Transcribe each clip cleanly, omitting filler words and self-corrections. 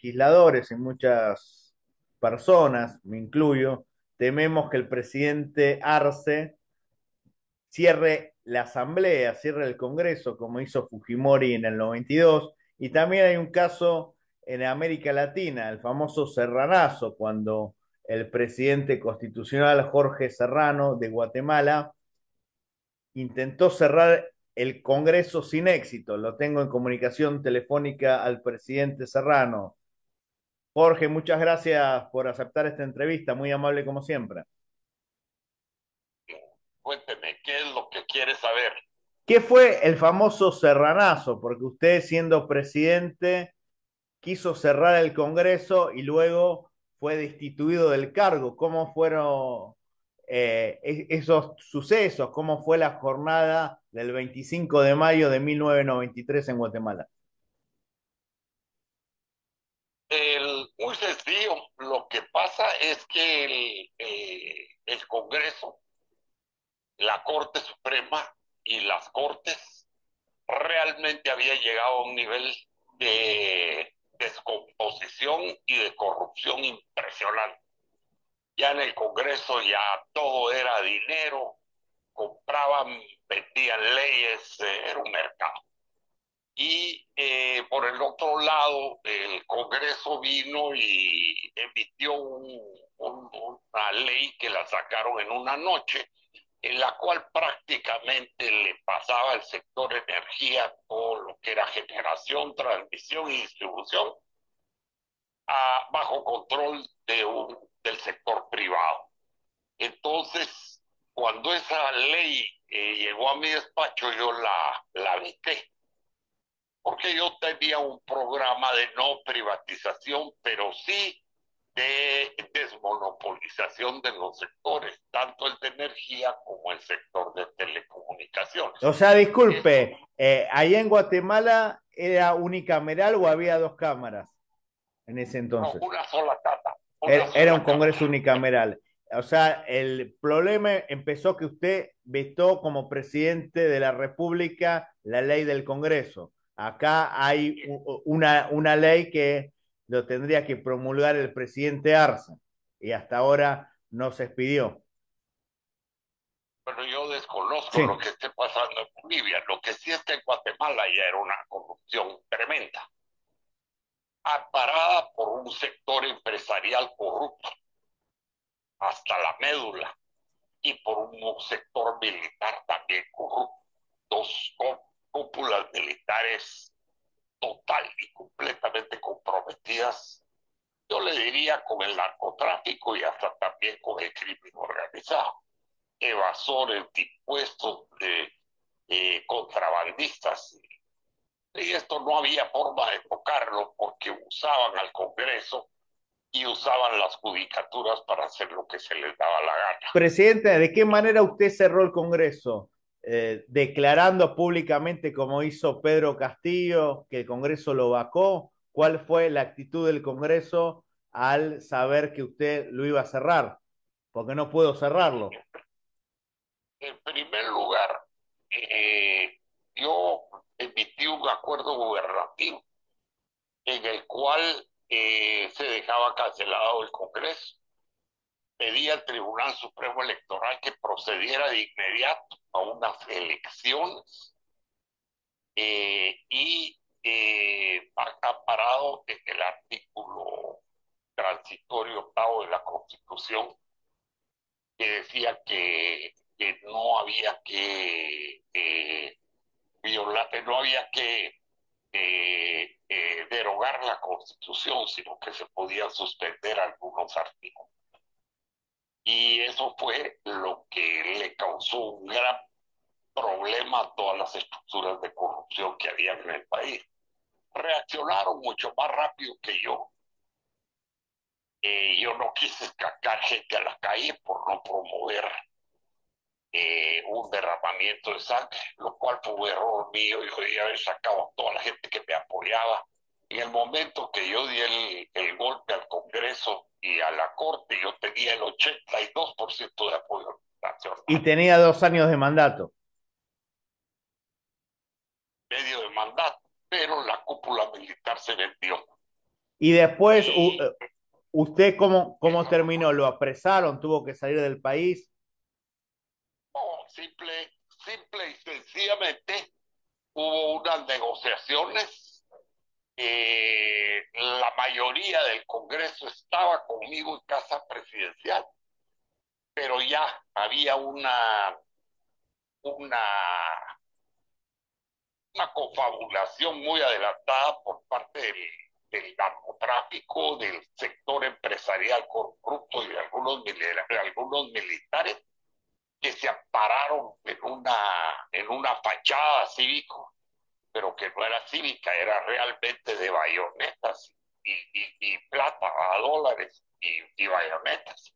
legisladores y muchas personas, me incluyo, tememos que el presidente Arce cierre la Asamblea, cierre el Congreso, como hizo Fujimori en el 92. Y también hay un caso en América Latina, el famoso Serranazo, cuando el presidente constitucional Jorge Serrano de Guatemala intentó cerrar el Congreso sin éxito. Lo tengo en comunicación telefónica al presidente Serrano. Jorge, muchas gracias por aceptar esta entrevista, muy amable como siempre. Cuénteme, ¿qué es lo que quiere saber? ¿Qué fue el famoso Serranazo? Porque usted, siendo presidente, quiso cerrar el Congreso y luego fue destituido del cargo. ¿Cómo fueron esos sucesos? ¿Cómo fue la jornada del 25 de mayo de 1993 en Guatemala? Muy sencillo, lo que pasa es que el Congreso, la Corte Suprema y las Cortes realmente había llegado a un nivel de descomposición y de corrupción impresionante. Ya en el Congreso ya todo era dinero, compraban, vendían leyes, era un mercado. Y por el otro lado, el Congreso vino y emitió una ley que la sacaron en una noche, en la cual prácticamente le pasaba al sector energía todo lo que era generación, transmisión y distribución bajo control del sector privado. Entonces, cuando esa ley llegó a mi despacho, yo la vité porque yo tenía un programa de no privatización, pero sí de desmonopolización de los sectores, tanto el de energía como el sector de O telecomunicaciones. sea, Esto, disculpe, ¿allá en Guatemala era unicameral o había dos cámaras en ese no, entonces? una sola cámara, una Era un sola Congreso cámara. unicameral. O sea, el problema empezó que usted vetó como presidente de la República la ley del Congreso. Acá hay una ley que lo tendría que promulgar el presidente Arce y hasta ahora no se expidió. Pero yo desconozco lo Sí. que esté pasando en Bolivia. Lo que sí es que en Guatemala ya era una corrupción tremenda, amparada por un sector empresarial corrupto hasta la médula y por un sector militar también corrupto. Dos cúpulas militares total y completamente comprometidas, yo le diría con el narcotráfico y hasta también con el crimen organizado. Evasores de impuestos, contrabandistas. Y esto no había forma de tocarlo porque usaban al Congreso y usaban las judicaturas para hacer lo que se les daba la gana. Presidente, ¿de qué manera usted cerró el Congreso? ¿Declarando públicamente como hizo Pedro Castillo que el Congreso lo vacó? ¿Cuál fue la actitud del Congreso al saber que usted lo iba a cerrar? Porque no puedo cerrarlo. En primer lugar, yo emití un acuerdo gubernativo en el cual se dejaba cancelado el Congreso. Pedía al Tribunal Supremo Electoral que procediera de inmediato a unas elecciones y amparado en el artículo transitorio octavo de la Constitución que decía que no había que violar, no había que derogar la Constitución, sino que se podían suspender algunos artículos. Y eso fue lo que le causó un gran problema a todas las estructuras de corrupción que había en el país. Reaccionaron mucho más rápido que yo. Yo no quise sacar gente a la calle por no promover un derramamiento de sangre, lo cual fue un error mío. Yo debía haber sacado a toda la gente que me apoyaba. En el momento que yo di el golpe al Congreso y a la Corte, yo tenía el 82% de apoyo Y nacional, tenía 2 años de mandato. medio de mandato, pero la cúpula militar se vendió. Y después, Y ¿usted cómo terminó? ¿Lo apresaron? ¿Tuvo que salir del país? no, simple y sencillamente hubo unas negociaciones. La mayoría del Congreso estaba conmigo en casa presidencial, pero ya había una, una confabulación muy adelantada por parte del narcotráfico, del sector empresarial corrupto y de algunos militares que se ampararon en una fachada cívico, pero que no era cívica, era realmente de bayonetas y plata a dólares y bayonetas.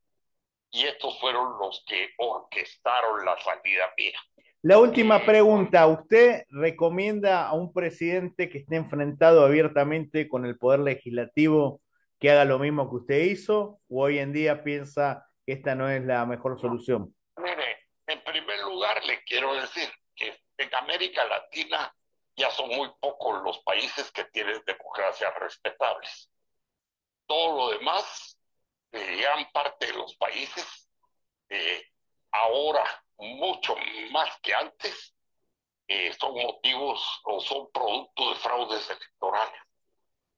Y estos fueron los que orquestaron la salida mía. La última Cuando, pregunta, ¿usted recomienda a un presidente que esté enfrentado abiertamente con el poder legislativo que haga lo mismo que usted hizo? ¿O hoy en día piensa que esta no es la mejor solución? mire, en primer lugar le quiero decir que en América Latina ya son muy pocos los países que tienen democracias respetables. Todo lo demás, gran parte de los países, eh, ahora mucho más que antes, son motivos o son producto de fraudes electorales.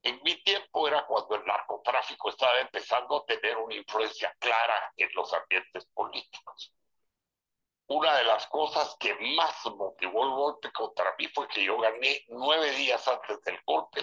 En mi tiempo era cuando el narcotráfico estaba empezando a tener una influencia clara en los ambientes políticos. Una de las cosas que más motivó el golpe contra mí fue que yo gané 9 días antes del golpe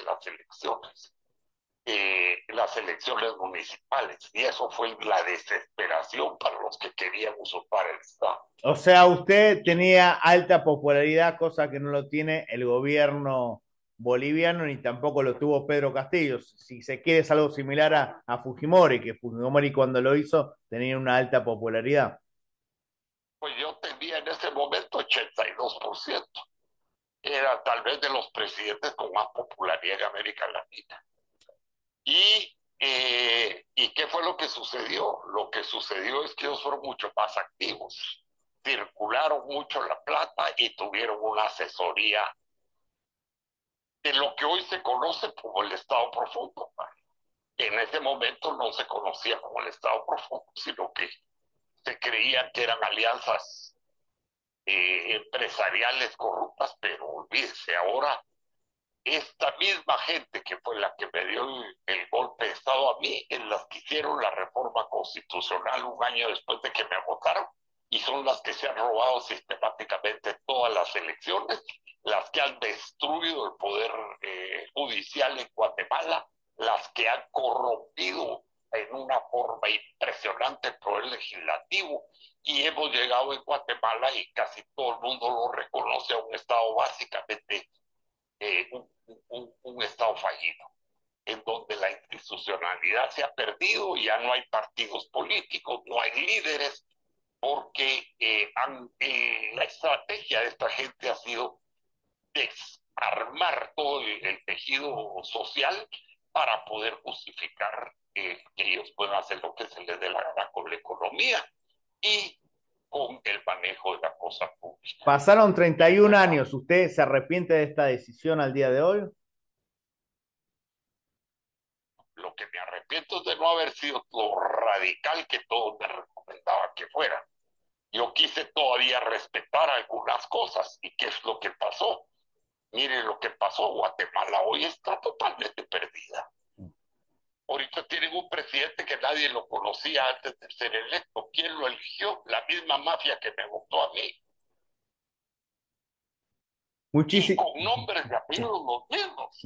las elecciones municipales, y eso fue la desesperación para los que querían usurpar el Estado. O sea, usted tenía alta popularidad, cosa que no lo tiene el gobierno boliviano ni tampoco lo tuvo Pedro Castillo. Si se quiere es algo similar a Fujimori, que Fujimori cuando lo hizo tenía una alta popularidad. Pues yo tenía en ese momento 82%. Era tal vez de los presidentes con más popularidad en América Latina. ¿Y qué fue lo que sucedió? Lo que sucedió es que ellos fueron mucho más activos, circularon mucho la plata y tuvieron una asesoría de lo que hoy se conoce como el Estado profundo. En ese momento no se conocía como el Estado profundo, sino que se creía que eran alianzas empresariales corruptas, pero olvídese, ahora esta misma gente que fue la que me dio el golpe de Estado a mí, en las que hicieron la reforma constitucional un año después de que me votaron, y son las que se han robado sistemáticamente todas las elecciones, las que han destruido el poder judicial en Guatemala, las que han corrompido en una forma impresionante el poder legislativo, y hemos llegado en Guatemala, y casi todo el mundo lo reconoce, a un Estado básicamente un Estado fallido, en donde la institucionalidad se ha perdido, ya no hay partidos políticos, no hay líderes, porque la estrategia de esta gente ha sido desarmar todo el tejido social para poder justificar que ellos puedan hacer lo que se les dé la gana con la economía y con el manejo de la cosa pública. Pasaron 31 años, ¿usted se arrepiente de esta decisión al día de hoy? Lo que me arrepiento es de no haber sido lo radical que todos me recomendaban que fuera. Yo quise todavía respetar algunas cosas. ¿Y qué es lo que pasó? Mire lo que pasó. Guatemala hoy está totalmente perdida. Ahorita tienen un presidente que nadie lo conocía antes de ser electo. ¿Quién lo eligió? La misma mafia que me votó a mí. Y Muchísimo. con nombres y apellidos los mismos.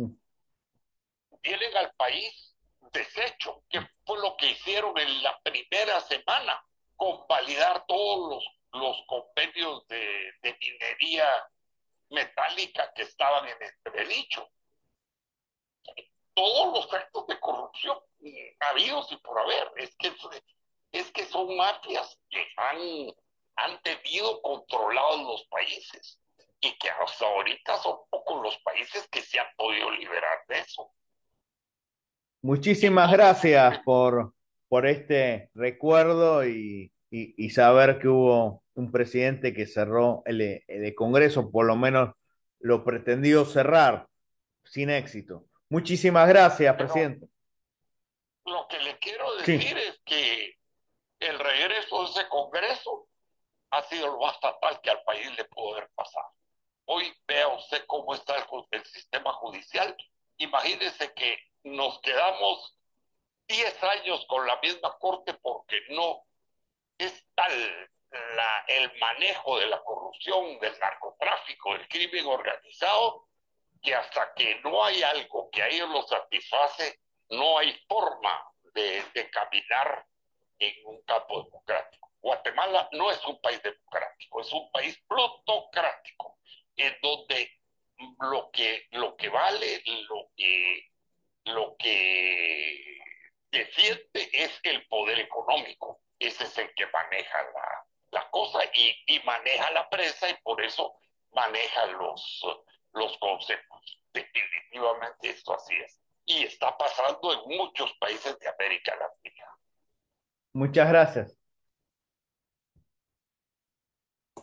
Vienen al país deshecho. ¿Qué fue lo que hicieron en la primera semana? Convalidar todos los convenios de minería metálica que estaban en entredicho. Todos los actos de corrupción habidos y por haber. Es que son mafias que han tenido controlados los países, y que hasta ahorita son pocos los países que se han podido liberar de eso. Muchísimas Entonces, gracias por este recuerdo y saber que hubo un presidente que cerró el Congreso, por lo menos lo pretendió cerrar sin éxito. Muchísimas gracias, pero presidente. lo que le quiero Sí, decir es que el regreso de ese Congreso ha sido lo más fatal que al país le pudo haber pasado. Hoy vea usted cómo está el sistema judicial. Imagínese que nos quedamos 10 años con la misma corte porque no es tal el manejo de la corrupción, del narcotráfico, del crimen organizado, que hasta que no hay algo que a ellos los satisface, no hay forma de caminar en un campo democrático. Guatemala no es un país democrático, es un país plutocrático, en donde lo que vale, lo que defiende es el poder económico. Ese es el que maneja la cosa y maneja la prensa y por eso maneja los conceptos. Definitivamente esto así es. Y está pasando en muchos países de América Latina. muchas gracias.